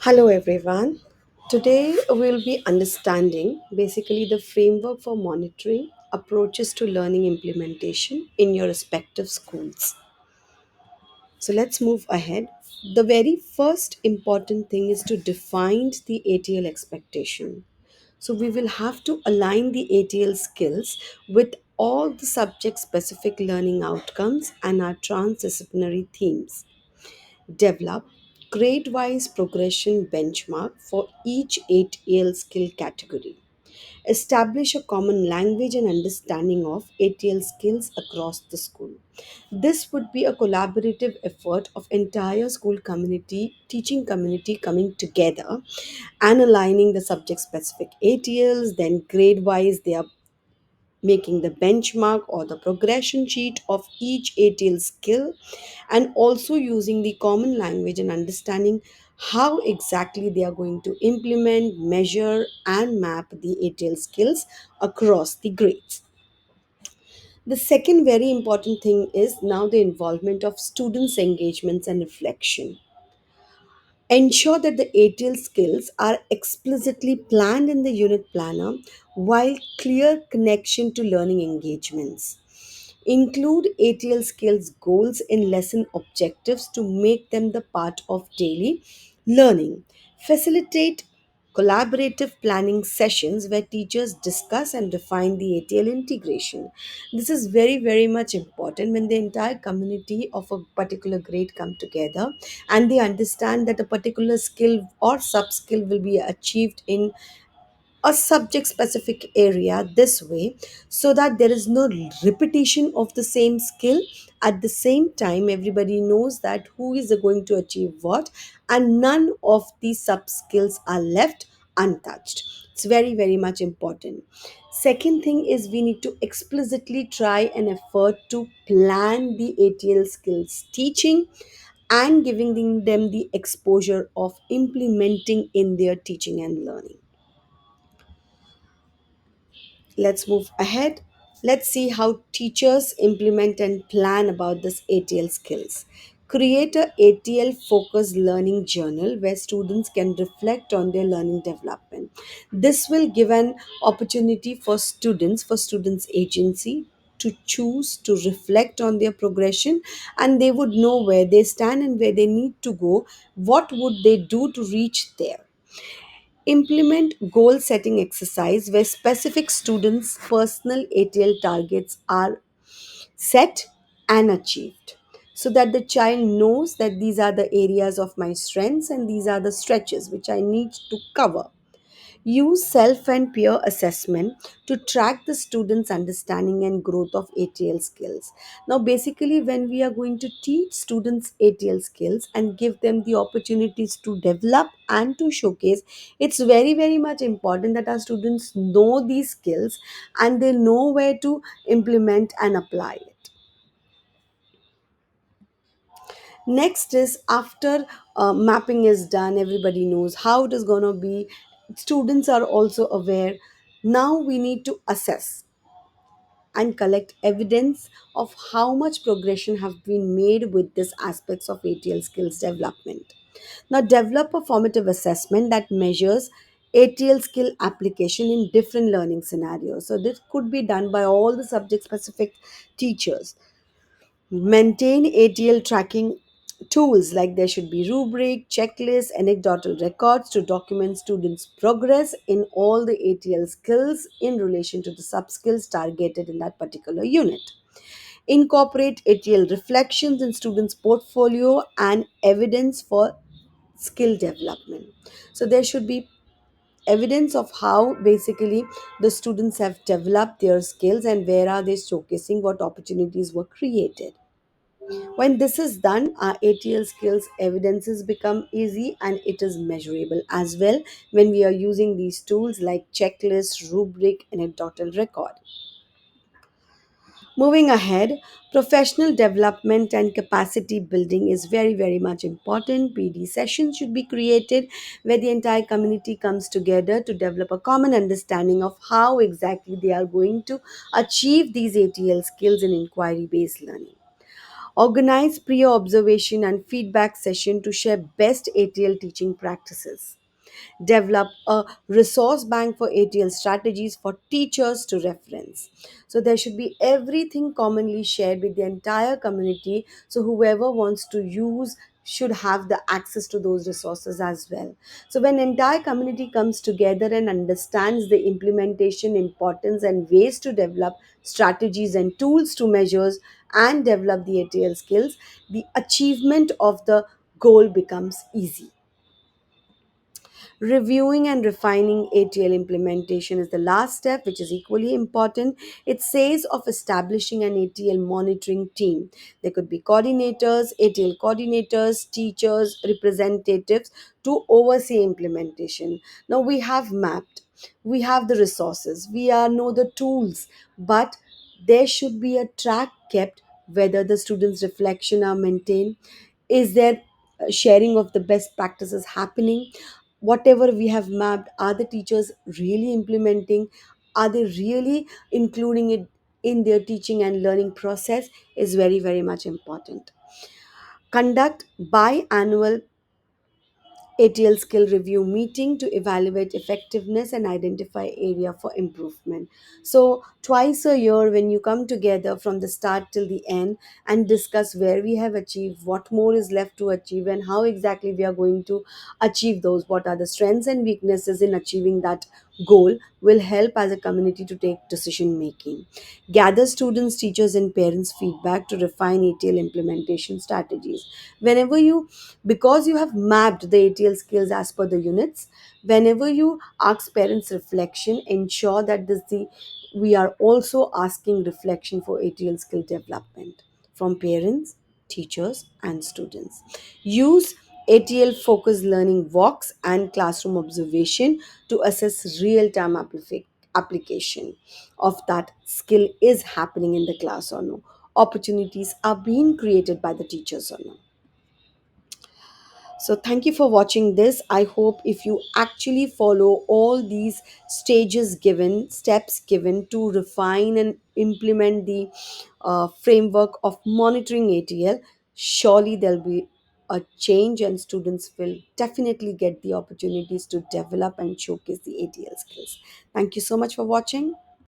Hello, everyone. Today we'll be understanding basically the framework for monitoring approaches to learning implementation in your respective schools. So let's move ahead. The very first important thing is to define the ATL expectation. So we will have to align the ATL skills with all the subject specific learning outcomes and our transdisciplinary themes. Develop grade wise progression benchmark for each 8AL skill category. Establish a common language and understanding of ATL skills across the school. This would be a collaborative effort of entire school community, teaching community coming together and aligning the subject specific ATLs, then grade wise they are making the benchmark or the progression sheet of each ATL skill, and also using the common language and understanding how exactly they are going to implement, measure, and map the ATL skills across the grades. The second very important thing is now the involvement of students' engagements and reflection. Ensure that the ATL skills are explicitly planned in the unit planner while clear connection to learning engagements. Include ATL skills goals in lesson objectives to make them the part of daily learning. Facilitate collaborative planning sessions where teachers discuss and refine the ATL integration. This is very, very much important when the entire community of a particular grade come together and they understand that a particular skill or sub skill will be achieved in a subject specific area this way, so that there is no repetition of the same skill. At the same time everybody knows that who is going to achieve what, and none of these sub skills are left untouched. It's very, very much important. Second thing is we need to explicitly try an effort to plan the ATL skills teaching and giving them the exposure of implementing in their teaching and learning. Let's move ahead. Let's see how teachers implement and plan about this ATL skills. Create a ATL focused learning journal where students can reflect on their learning development. This will give an opportunity for students agency to choose to reflect on their progression, and they would know where they stand and where they need to go, what would they do to reach there. Implement goal setting exercise where specific students' personal ATL targets are set and achieved, so that the child knows that these are the areas of my strengths and these are the stretches which I need to cover. Use self and peer assessment to track the students' understanding and growth of ATL skills. Now, basically, when we are going to teach students ATL skills and give them the opportunities to develop and to showcase, it's very, very much important that our students know these skills and they know where to implement and apply it. Next is after mapping is done, everybody knows how it is going to be. Students are also aware. Now we need to assess and collect evidence of how much progression have been made with these aspects of ATL skills development. Now develop a formative assessment that measures ATL skill application in different learning scenarios. So this could be done by all the subject specific teachers. Maintain ATL tracking tools like there should be rubric, checklist, anecdotal records to document students' progress in all the ATL skills in relation to the sub skills targeted in that particular unit. Incorporate ATL reflections in students' portfolio and evidence for skill development. So there should be evidence of how basically the students have developed their skills and where are they showcasing, what opportunities were created. When this is done, our ATL skills evidences become easy and it is measurable as well when we are using these tools like checklist, rubric, and a total record. Moving ahead, professional development and capacity building is very, very much important. PD sessions should be created where the entire community comes together to develop a common understanding of how exactly they are going to achieve these ATL skills in inquiry based learning. Organize peer observation and feedback session to share best ATL teaching practices. Develop a resource bank for ATL strategies for teachers to reference. So there should be everything commonly shared with the entire community. So whoever wants to use should have the access to those resources as well. So when entire community comes together and understands the implementation importance and ways to develop strategies and tools to measures and develop the ATL skills, the achievement of the goal becomes easy. Reviewing and refining ATL implementation is the last step, which is equally important. It says of establishing an ATL monitoring team. There could be coordinators, ATL coordinators, teachers, representatives to oversee implementation. Now we have mapped, we have the resources, we are know the tools, but there should be a track kept whether the students' reflection are maintained. Is there sharing of the best practices happening? Whatever we have mapped, are the teachers really implementing? Are they really including it in their teaching and learning process? Is very, very much important. Conduct biannual ATL skill review meeting to evaluate effectiveness and identify area for improvement. So twice a year when you come together from the start till the end and discuss where we have achieved, what more is left to achieve and how exactly we are going to achieve those, what are the strengths and weaknesses in achieving that goal, will help as a community to take decision making. Gather students, teachers and parents feedback to refine ATL implementation strategies. Whenever you, because you have mapped the ATL skills as per the units, whenever you ask parents reflection, ensure that we are also asking reflection for ATL skill development from parents, teachers and students. Use ATL focused learning walks and classroom observation to assess real time application of that skill is happening in the class or no, opportunities are being created by the teachers or no. So, thank you for watching this. I hope if you actually follow all these stages given, steps given to refine and implement the framework of monitoring ATL, surely there'll be a change and students will definitely get the opportunities to develop and showcase the ATL skills. Thank you so much for watching.